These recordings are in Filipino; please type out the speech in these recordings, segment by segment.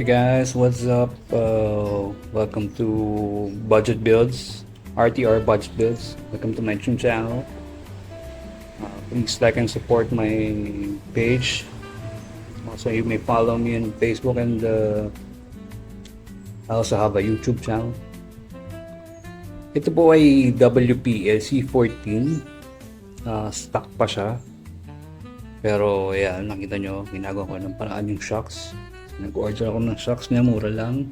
Hey guys, what's up? Welcome to Budget Builds, RTR Budget Builds. Welcome to my YouTube channel. Please like and support my page. Also, you may follow me on Facebook and I also have a YouTube channel. Ito po ay WPLC 14. Stock pa siya. Pero yan, nakita nyo, ginagawa ko ng paraan yung shocks. Nag-order ako ng shocks niya, mura lang.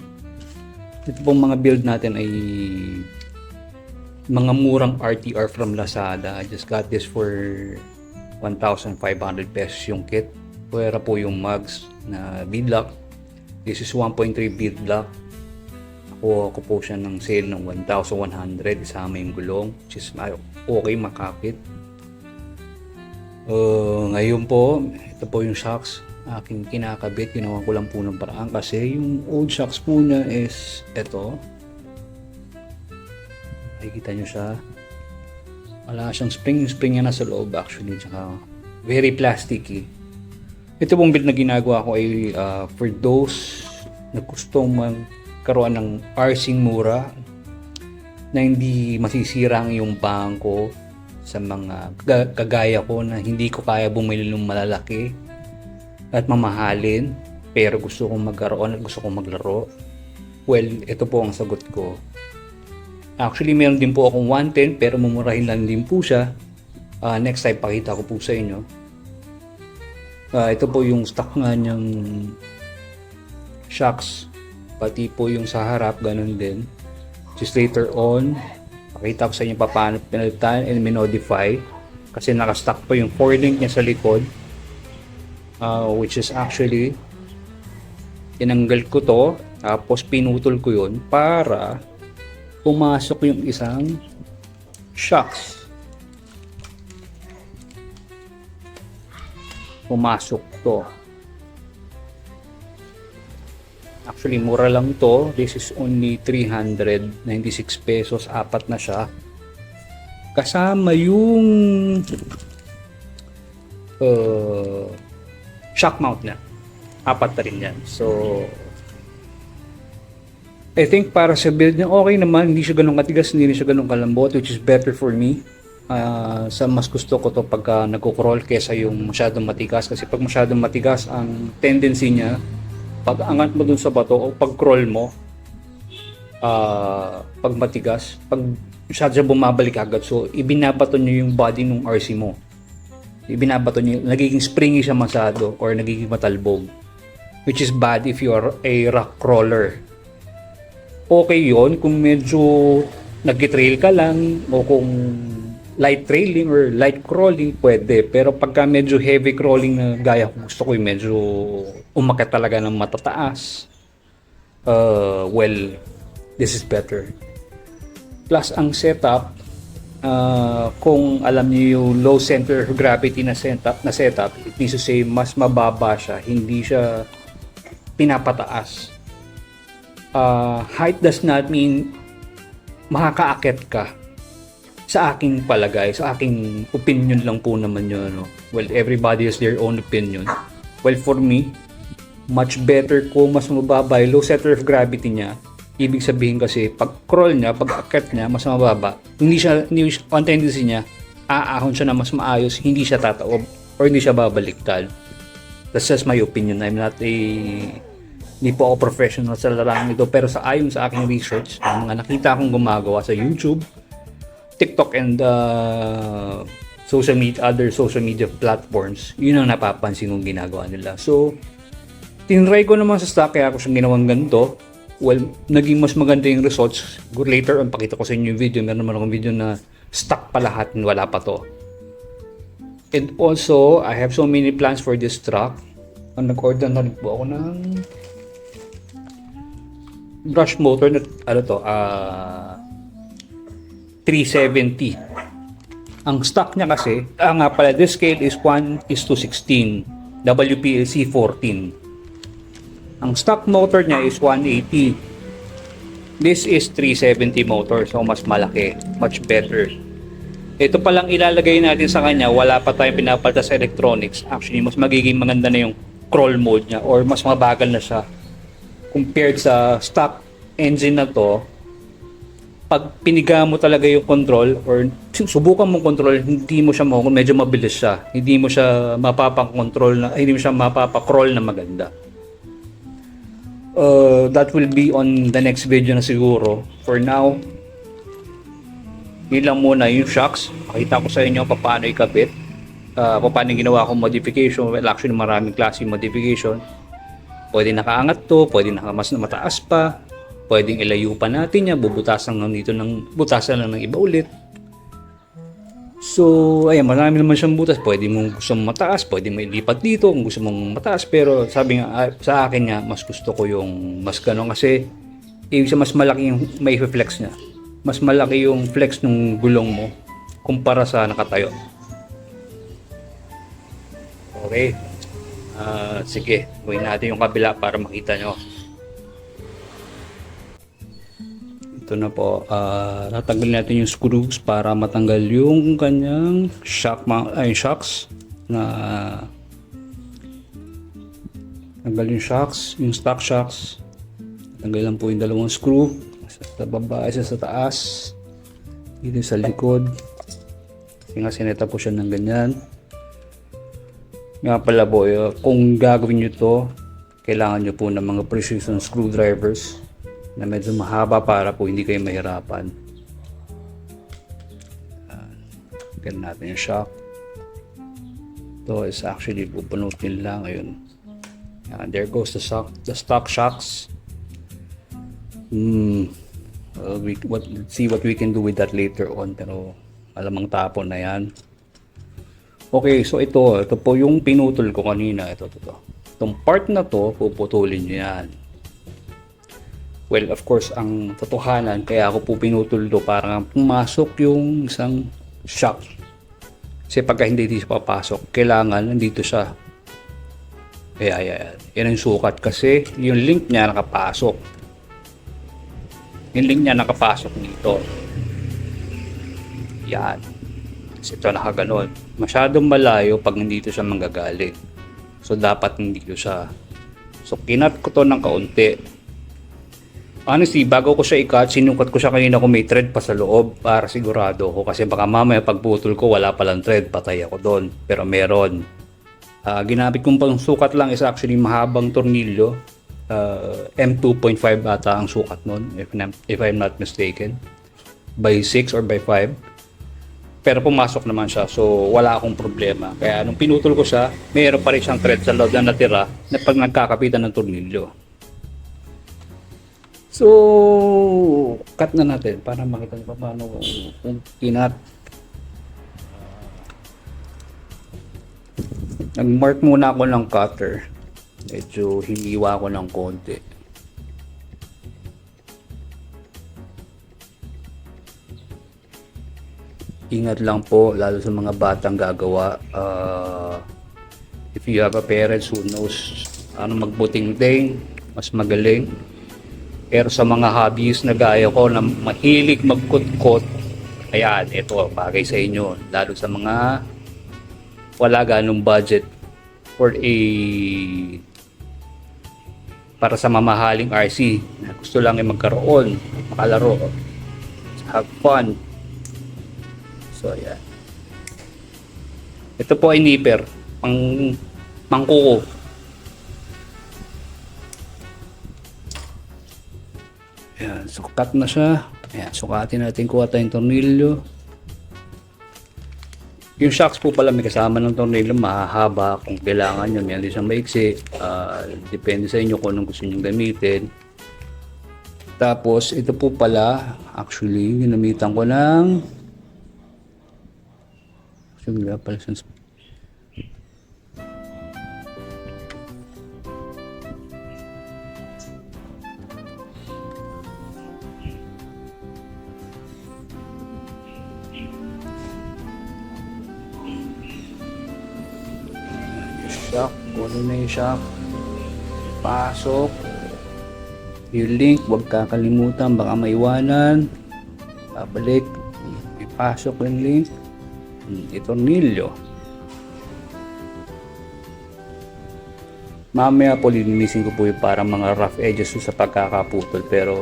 Ito pong mga build natin ay mga murang RTR from Lazada. I just got this for 1,500 pesos yung kit. Pwera po yung mugs na beadlock. This is 1.3 beadlock. Ako po siya ng sale ng 1,100. Isama yung gulong, which is okay makapit. Ngayon po, ito po yung shocks aking kinakabit. Ginawa ko lang po ng paraan kasi yung old shocks po niya is ito. Nakikita nyo siya. Wala siyang spring. Yung spring niya nasa loob actually. Tsaka very plasticky. Ito pong build na ginagawa ko ay for those na gustong magkaroon ng RCing mura na hindi masisira ang iyong bangko sa mga kagaya ko na hindi ko kaya bumili ng malalaki at mamahalin pero gusto kong magkaroon at gusto kong maglaro. Well, ito po ang sagot ko. Actually, meron din po akong 110 pero mumurahin lang din po siya. Next time, pakita ko po sa inyo. Ito po yung stock nga niyang shocks. Pati po yung sa harap, ganun din. Just later on, pakita ko sa inyo paano pinalitan and minodify. Kasi nakastock po yung 4-link niya sa likod. Which is actually tinanggal ko to tapos pinutol ko yun para pumasok yung isang shocks. Pumasok to. Actually mura lang to. This is only 396 pesos. Apat na siya. Kasama yung shock mount na. Apat na rin yan. So, I think para sa build niya, okay naman. Hindi siya ganun katigas, hindi siya ganun kalambot, which is better for me. Sa mas gusto ko to pagka nagko-crawl kesa yung masyadong matigas. Kasi pag masyadong matigas, ang tendency niya, pag angat mo dun sa bato o pag crawl mo, pag matigas, pag masyado siya bumabalik agad. So, ibinabato niyo yung body ng RC mo. Ibinabato niyo, nagiging springy siya masyado or nagiging matalbog, which is bad if you are a rock crawler. Okay yon kung medyo nag-trail ka lang o kung light trailing or light crawling, pwede. Pero pagka medyo heavy crawling na gaya ko, gusto ko yung medyo umakyat talaga ng matataas, well, this is better. Plus ang setup, kung alam niyo yung low center of gravity na setup, it means to say mas mababa siya, hindi siya pinapataas. Height does not mean makakaakit ka. Sa aking palagay, sa aking opinion lang po naman yun. No? Well, everybody has their own opinion. Well, for me, much better kung mas mababa yung low center of gravity niya. Ibig sabihin kasi, pag crawl niya, pag akit niya, mas mababa. Hindi siya, on tendency niya, aahon siya na mas maayos, hindi siya tataob, or hindi siya babaliktad. That's just my opinion. I'm not hindi po ako professional sa larangan ito, pero sa ayon sa aking research, ang mga nakita kong gumagawa sa YouTube, TikTok, and other social media platforms, yun ang napapansin kong ginagawa nila. So, tinry ko naman sa stock, kaya ako siyang ginawang ganito. Well, naging mas maganda yung results. Later on, pakita ko sa inyo yung video. Meron naman akong video na stock pa lahat and wala pa to. And also, I have so many plans for this truck. Nag-order na rin po ako ng brush motor na 370. Ang stock niya kasi, nga pala, this scale is 1:16, WPLC 14. Ang stock motor niya is 180. This is 370 motor, so mas malaki, much better. Ito palang ilalagay natin sa kanya, wala pa tayong pinapalta sa electronics. Actually, mas magiging maganda na yung crawl mode niya or mas mabagal na siya. compared sa stock engine na to, pag piniga mo talaga yung control or subukan mong control, hindi mo siya medyo mabilis siya. Hindi mo siya mapapa-control na, hindi mo siya mapapa-crawl na maganda. That will be on the next video na siguro. For now, yun lang muna yung shocks. Pakita ko sa inyo paano ikabit. Paano ginawa kong modification. Well, actually maraming klase modification. Pwede nakaangat to, pwede mas mataas pa, pwedeng ilayo pa natin yan, bubutasan lang dito butasan lang ng iba ulit. So, ayan, marami naman siyang butas. Pwede mong gusto mong mataas, pwede mo ilipat dito kung gusto mong mataas. Pero sabi nga, sa akin nga, mas gusto ko yung mas ganun kasi ibig sabihin mas malaki yung may flex niya. Mas malaki yung flex ng gulong mo kumpara sa nakatayo. Okay. Sige, gawin natin yung kabila para makita nyo. Ito na po, tatanggalin natin yung screws para matanggal yung kanyang shocks na tanggal yung shocks, yung stock shocks. Tanggal lang po yung dalawang screw, isa sa baba, isa sa taas, dito sa likod. Kasi nga sineta po siya ng ganyan. Nga pala po, kung gagawin nyo to, kailangan nyo po ng mga precision screwdrivers na medyo mahaba para po hindi kayo mahirapan. Ganun natin yung shock. Ito is actually pupunutin lang. Ayun. There goes the stock shocks. Let's see what we can do with that later on. Pero alamang tapon na yan. Okay, so ito po yung pinutol ko kanina. Ito. Itong part na to, puputulin nyo yan. Well, of course, ang totohanan, kaya ako po pinutol to para pumasok yung isang shock. Kasi pagka hindi siya papasok, kailangan nandito siya. Kaya yan ang sukat kasi yung link niya nakapasok. Yung link niya nakapasok dito. Yan. Kasi ito nakaganon. Masyadong malayo pag nandito siya manggagaling. So dapat nandito siya. So kinat ko to ng kaunti. Honestly, bago ko siya i-cut, sinukat ko siya kanina kung may thread pa sa loob para sigurado ko. Kasi baka mamaya pagputol ko wala palang thread, patay ako doon. Pero meron. Ginamit kong pang sukat lang is actually mahabang tornilyo. M2.5 ata ang sukat nun, if I'm not mistaken. By 6 or by 5. Pero pumasok naman siya, so wala akong problema. Kaya nung pinutol ko siya, mayroon pa rin siyang thread sa loob na natira na pag nagkakapitan ng tornilyo. So, cut na natin para makita nyo pa paano kung kinat. Nag-mark muna ako ng cutter. Medyo hiniwa ko ng konti. Ingat lang po, lalo sa mga batang gagawa. If you have a parents who knows ano magbuting-ting, mas magaling. Pero sa mga hobbies na gaya ko na mahilig magkut-kot, ayan, ito bagay sa inyo. Lalo sa mga wala ganong budget for para sa mamahaling RC na gusto lang magkaroon, makalaro, have fun. So, ayan. Ito po ay nipper. Pangkuko. Ayan. So, cut na siya. Ayan. Sukatin natin kuha tayong tornilyo. Yung shocks po pala may kasama ng tornilyo. Mahahaba kung kailangan nyo. May hindi siyang maiksi. Depende sa inyo kung anong gusto nyo gamitin. Tapos, ito po pala. Actually, ginamitan ko ng shock, kuno na yung shock, pasok yung link, huwag kakalimutan, baka maiwanan, babalik, ipasok yung link, tornilyo. Mamaya po lilinisin ko po yung parang mga rough edges sa pagkakaputol, pero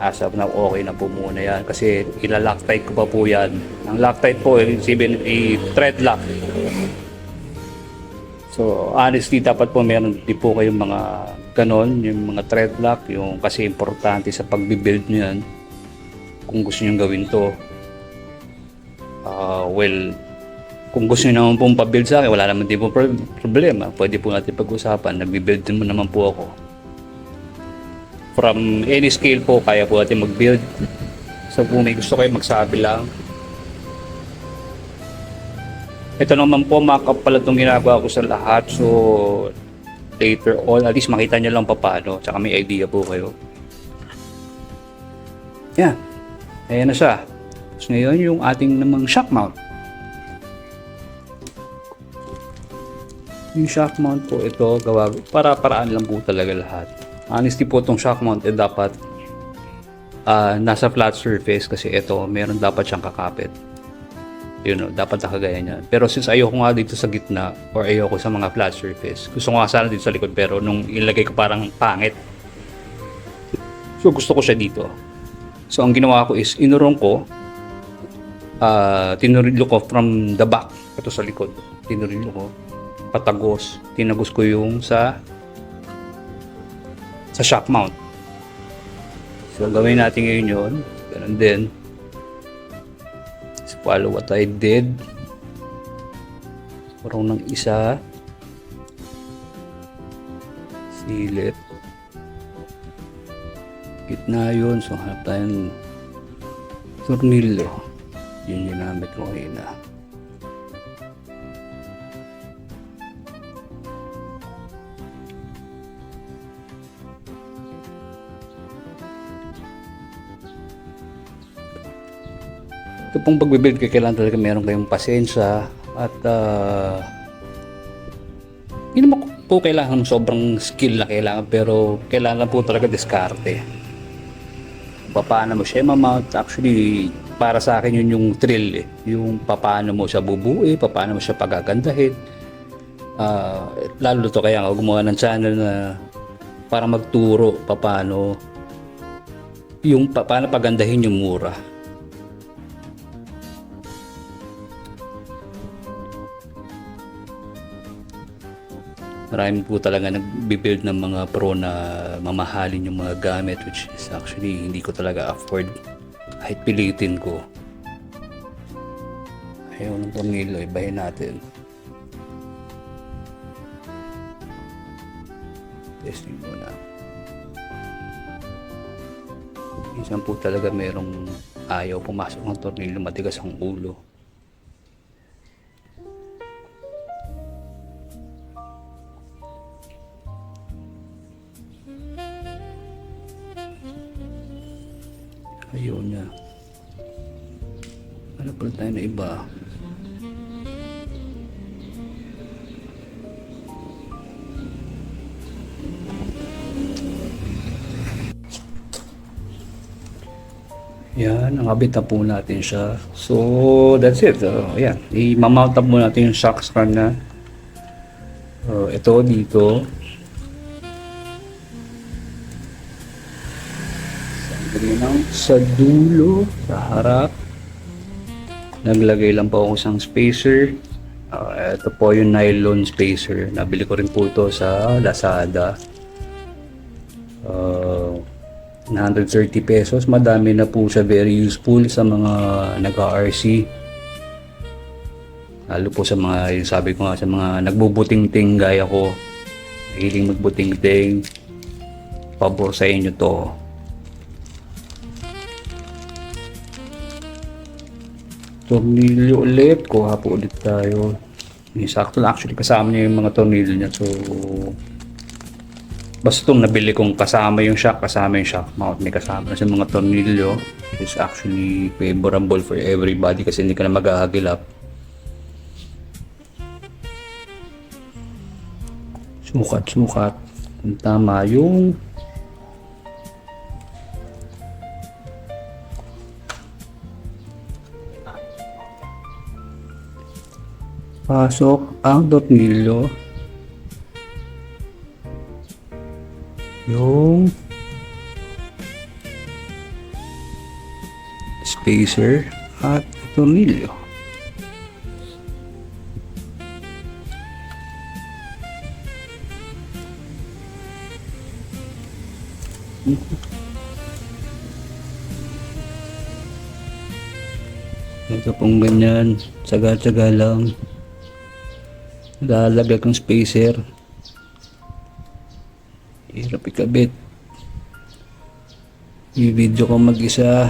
as of now okay na po muna yan kasi ila-loctite ko pa po yan. Ang Loctite po even a thread lock. So honestly dapat po meron din po kayong mga ganon, yung mga thread lock, yung kasi importante sa pagbibuild nyo yan kung gusto nyo gawin to. Well, kung gusto nyo naman pong pa-build sa akin, wala naman din po problema. Pwede po natin pag-usapan. Nag-build din mo naman po ako. From any scale po, kaya po natin mag-build. So kung may gusto kayo, magsabi lang. Ito naman po, mock-up pala itong ginagawa ko sa lahat. So later on, at least makita nyo lang paano. Tsaka may idea po kayo. Yan. Ayan na siya. So ngayon, yung ating namang shock mount. Yung shock mount po ito, gawa para-paraan lang po talaga lahat. Honestly po itong shock mount dapat nasa flat surface kasi ito, meron dapat siyang kakapit. You know, dapat nakagaya niyan. Pero since ayoko nga dito sa gitna or ayoko sa mga flat surface, gusto ko nga sana dito sa likod pero nung ilagay ko parang pangit. So gusto ko siya dito. So ang ginawa ko is inurong ko, tinurilyo ko from the back, ito sa likod. Tinurilyo ko patagos, tinagos ko yung sa shock mount. So gawin natin ngayon yun, ganun din. So, follow what I did. Parang ng isa, silip, gitna yun. So hanap tayong tornilyo, yun ginamit ko ngayon na. Ito pong pagbibuild kailangan talaga meron kayong pasensya at hindi naman po kailangan sobrang skill na kailangan, pero kailangan po talaga diskarte. Paano mo siya ma-mount, actually para sa akin yun yung thrill yung paano mo siya bubuo, paano mo siya pagagandahin. Lalo to kaya ako gumawa ng channel na para magturo paano pagandahin yung mura. Marami po talaga nagbi-build ng mga pro na mamahalin yung mga gamit, which is actually hindi ko talaga afford kahit pilitin ko. Ayaw ng tornilyo, ibahin natin. Testing muna. Minsan po talaga merong ayaw pumasok ng tornilyo, matigas ang ulo. Ayaw niya. Ano pala tayo na iba? Yan, nakabit na po natin siya. So, that's it. Yan, i-mount up mo natin yung shock screw na. Ito dito. Sa dulo, sa harap. Naglagay lang po ako isang spacer. Ito po yung nylon spacer. Nabili ko rin po ito sa Lazada. 130 pesos. Madami na po siya. Very useful sa mga nag-RC. Lalo po sa mga, yung sabi ko nga, sa mga nagbubuting-ting gaya ko. Hiling magbuting-ting. Pabor sa inyo to. Tornilyo ulit. Kuha po ulit tayo. Sakto lang. Actually, kasama niya yung mga tornilyo niya. So, basta itong nabili kong kasama yung shock mount. May kasama na sa mga tornilyo. It is actually favorable for everybody kasi hindi ka na mag-aagilap. Sukat. Kung tama yung pasok ang tornilyo yung spacer at tornilyo. Ito pong ganyan, tsaga-tsaga lang. Lalagay kong spacer. Hirap ikabit. I-video ko mag-isa.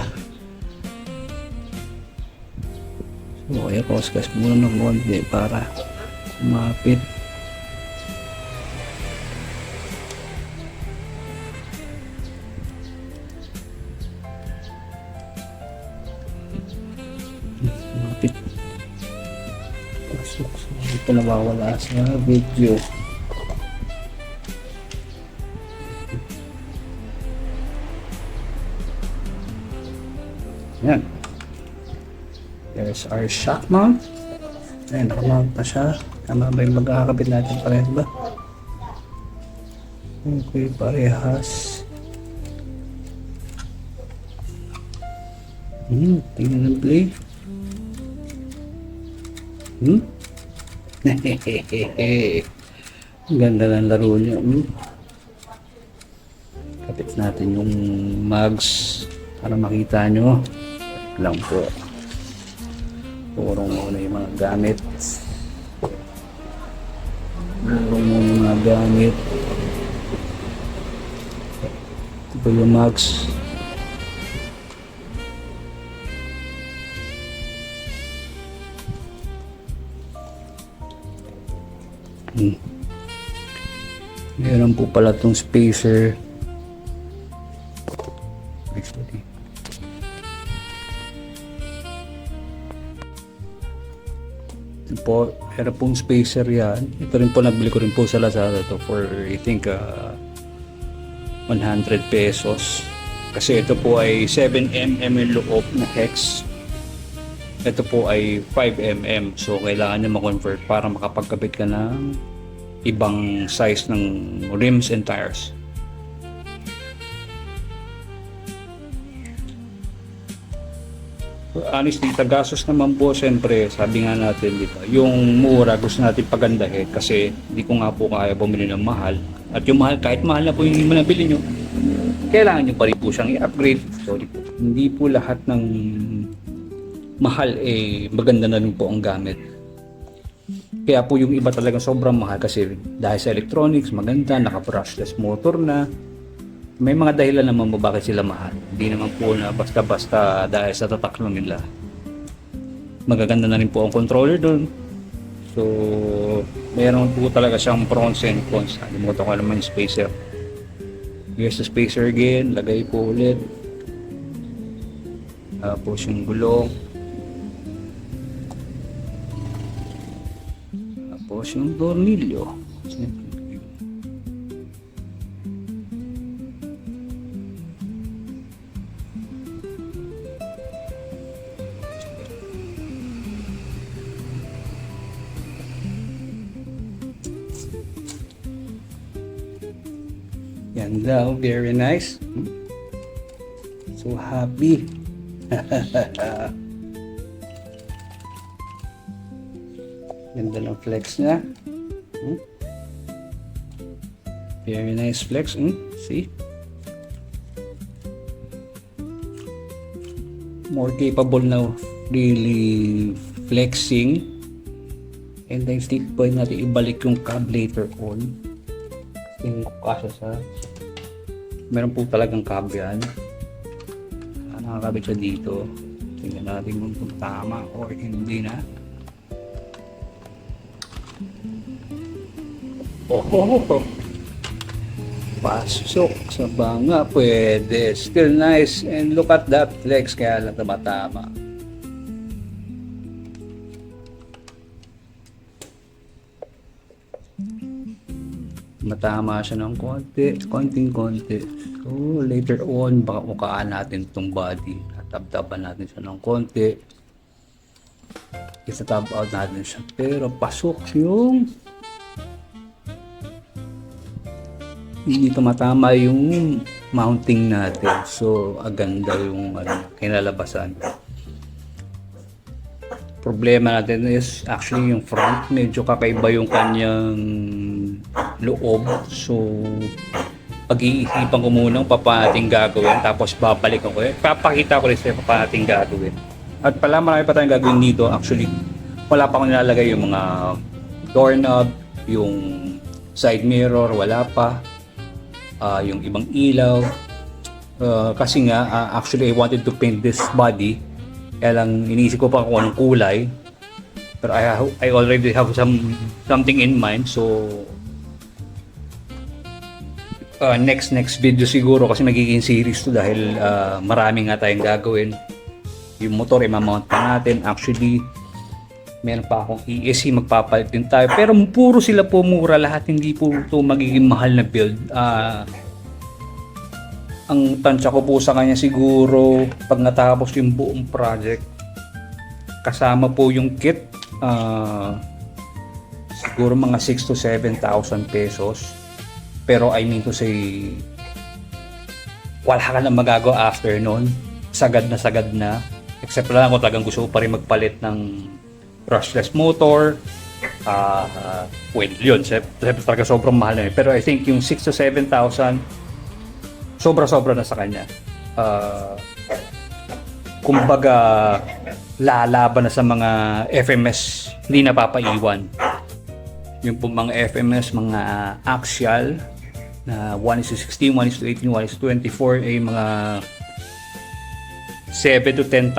So, kaya kuskas muna ng konti para kumapit. Kumapit. Pasok. So, ito nawawala sa video. Yan. There's our shock mount. Ayan, nakamount na siya. Tama ba yung magkakabit natin parehas ba? Okay, parehas. Tingnan ng play. Ganda ng laro niya. Kapit natin yung mugs para makita nyo. Lang po. Purong muna yung mga gamit. Purong muna yung mga gamit. Ito po yung mugs. Meron po pala itong spacer. Actually. Ito po, meron pong spacer yan. Ito rin po, nabili ko rin po sa Lazada to for I think 100 pesos. Kasi ito po ay 7mm yung loob na hex. Ito po ay 5mm. So kailangan nyo ma-convert para makapagkabit ka ng ibang size ng rims and tires. Honestly, tagastos naman po siyempre, sabi nga natin, di ba, yung mura gusto natin pagandahin kasi hindi ko nga po kaya bumili ng mahal. At yung mahal, kahit mahal na po yung nabili nyo, kailangan nyo pa rin po siyang i-upgrade. Sorry po. Hindi po lahat ng mahal maganda na rin po ang gamit. Kaya po yung iba talagang sobrang mahal kasi dahil sa electronics, maganda, naka-brushless motor na. May mga dahilan naman mo bakit sila mahal. Hindi naman po na basta-basta dahil sa tatak lang nila. Magaganda na rin po ang controller doon. So, mayroon po talaga siyang pros and cons. Alimutan ko naman yung spacer. Here's the spacer again. Lagay po ulit. Tapos yung gulong. Tapos yung tornilyo. Yan daw, very nice. So happy. Ganda ng flex niya. Very nice flex. See? More capable now really flexing. And then stick point natin ibalik yung cab later on. Tingin ko kasya sa meron po talagang cab yan. Nakakabit siya dito. Tingnan natin kung tama or hindi na. Oh, pasok sa banga, pwede. Still nice. And look at that flex, kaya lang tama. Matama siya ng konting-konti. So later on, baka ukaan natin itong body. Tab-taban natin siya ng konti. Isa-tab out natin siya. Pero pasok hindi tumatama yung mounting natin. So, aganda yung kinalabasan. Problema natin is actually yung front. Medyo kakaiba yung kanyang loob. So, pag-iisipan ko muna kung paano natin gagawin. Tapos, babalikan ko. Papakita ko rin sa'yo paano natin gagawin. At pala, marami pa tayong gagawin dito. Actually, wala pa akong nilalagay yung mga doorknob, yung side mirror, wala pa. Yung ibang ilaw. Kasi nga, actually I wanted to paint this body. Kaya lang iniisip ko pa kung anong kulay. Pero I already have something in mind. So next video siguro, kasi magiging series to dahil marami nga tayong gagawin. Yung motor i-mount pa natin. Actually meron pa akong ESC, magpapalit din tayo. Pero puro sila po mura lahat, hindi po ito magiging mahal na build. Ang tansya ko po sa kanya siguro pag natapos yung buong project, kasama po yung kit, siguro mga 6 to 7,000 pesos. Pero I mean to say, wala ka na magagawa after nun. Sagad na. Except lang kung talagang gusto ko pa rin magpalit ng brushless motor, well, yun, talaga sobrang mahal na yun. Pero I think yung 6 to 7,000, sobra na sa kanya. Kumbaga, lalaban na sa mga FMS, hindi napapaiwan. Yung po mga FMS, mga axial, na 1:16, 1:18, 1:24, ay mga 7 to 10,000.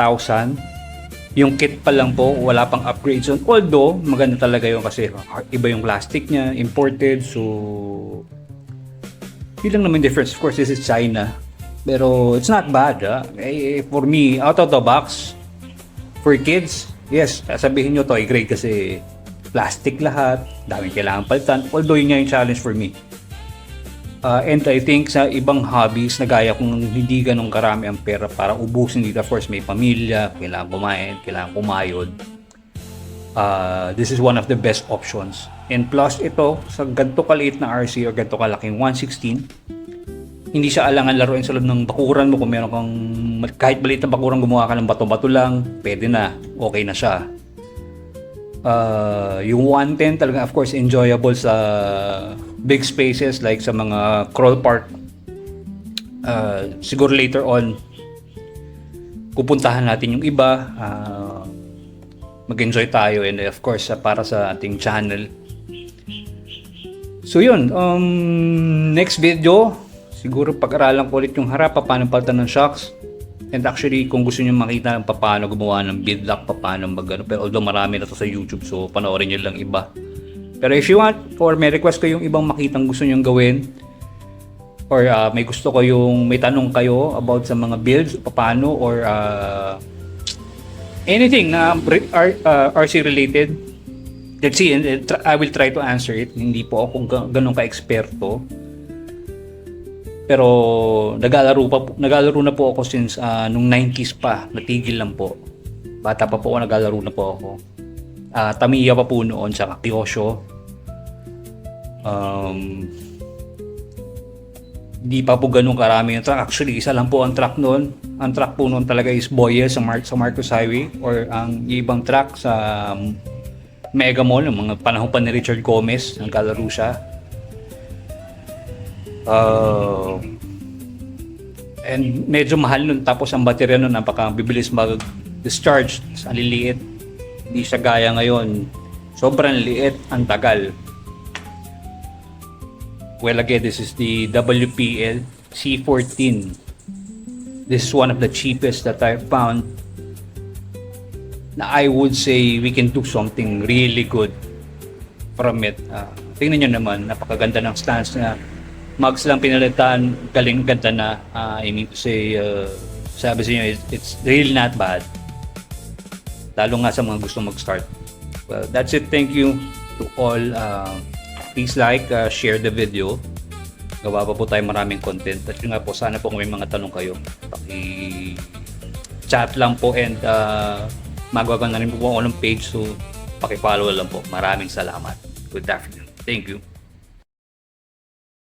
Yung kit pa lang po, wala pang upgrades. Although, maganda talaga yun kasi iba yung plastic niya, imported. So, yun lang naman difference. Of course, this is China. Pero, it's not bad. For me, out of the box, for kids, yes, sabihin nyo toy grade kasi plastic lahat, daming kailangan palitan. Although, yun nga yung challenge for me. And I think sa ibang hobbies na gaya kung hindi ganun karami ang pera para ubusin dito, of course may pamilya, kailangan kumain, kailangan kumayod, this is one of the best options. And plus ito, sa ganito kaliit na RC o ganito kalaking 116, hindi siya alangan laruin sa loob ng bakuran mo. Kung meron kang kahit maliit na bakuran, gumawa ka ng bato-bato lang, pwede na, okay na siya. Yung 110 talaga, of course, enjoyable sa big spaces like sa mga crawl park. Siguro later on pupuntahan natin yung iba, mag-enjoy tayo, and of course para sa ating channel. So yun, next video siguro pag-aralan ko ulit yung harap, paano palitan ng shocks. And actually, kung gusto niyo makita paano gumawa ng beadlock, paano magano, pero although marami na to sa YouTube, so panoorin niyo lang iba. Pero if you want, or may request ko yung ibang makitang gusto niyo gawin, or may gusto ko yung may tanong kayo about sa mga builds, paano, or anything na RC related, let's see, and I will try to answer it. Hindi po ako ganun ka-eksperto. Pero naglalaro na po ako since nung 90s pa, natigil lang po. Bata pa po ako, naglalaro na po ako. Tamiya pa po noon, saka Kyosho. Di pa po ganun karami yung truck. Actually, isa lang po ang truck noon. Ang truck po noon talaga is Boye sa Marcos Highway, or ang ibang truck sa Mega Mall, yung mga panahon pa ni Richard Gomez, naglalaro siya. And medyo mahal nun, tapos ang baterya nun napakabibilis mag-discharge, ang liliit, hindi siya gaya ngayon, sobrang liit, ang tagal. Well, again, this is the WPL C14. This is one of the cheapest that I found, na I would say we can do something really good from it. Tingnan nyo naman, napakaganda ng stance na. Mags lang pinalitan, galing ganda na. I mean to say, sabi sa inyo, it's really not bad. Lalo nga sa mga gusto mag-start. Well, that's it. Thank you to all. Please like, share the video. Gawa pa po tayo maraming content. At yun nga po, sana po kung may mga tanong kayo, paki-chat lang po, and magawa na rin po ako ng page, so paki-follow lang po. Maraming salamat. Good afternoon. Thank you.